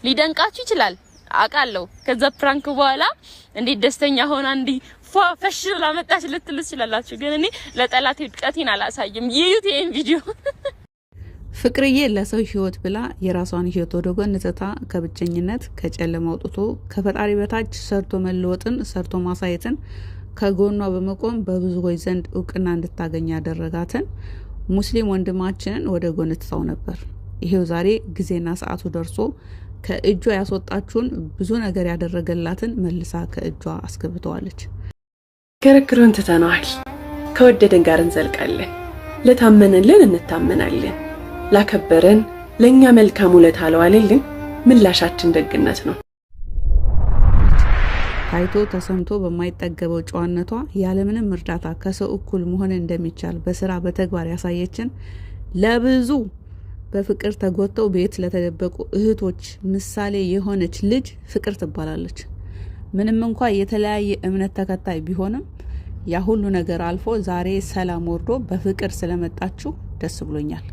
ሊደንቃችሁ ይችላል አቃለው ከዛ ፕራንክ በኋላ እንዴት ደስተኛ ሆና እንዲ ፈሽ ላመጣች ልትሉ ይችላልላችሁ ግን እኔ ለጠላት ውድቀቴን አላሳይም ይዩት ይሄን ቪዲዮ ፍቅርዬ ለሰው ህይወት ብላ የራሷን ህይወት ወደ ጎን ትታ ከብቸኝነት ከጨለማ ወጥቶ ከፈጣሪ በታች ሰርቶ መለወጥን ሰርቶ ማሳየትን ከጎኗ በመቆም በብዙዎች ዘንድ እውቅና እንድታገኝ ያደረጋትን ሙስሊም ወንድማችንን ወደ ጎን ትታው ነበር ይሄው ዛሬ ጊዜና ሰዓቱ ደርሶ ከእጇ ያስወጣችውን ብዙ ነገር ያደረገላትን መልሳ ከእጇ አስገብተዋለች ክርክሩን ትተናል ከወደደን ጋር እንዘልቃለን ለታመነልን እንታመናለን ላከበረን ለኛ መልካም ውለታ አለዋለልን ምላሻችን ደግነት ነው ታይቶ ተሰምቶ በማይጠገበው ጨዋነቷ ያለምንም እርዳታ ከሰው እኩል መሆን እንደሚቻል በስራ በተግባር ያሳየችን ለብዙ በፍቅር ተጎተው ቤት ለተደበቁ እህቶች ምሳሌ የሆነች ልጅ ፍቅር ትባላለች ምንም እንኳን የተለያየ እምነት ተከታይ ቢሆንም ያ ሁሉ ነገር አልፎ ዛሬ ሰላም ወርዶ በፍቅር ስለመጣችሁ ደስ ብሎኛል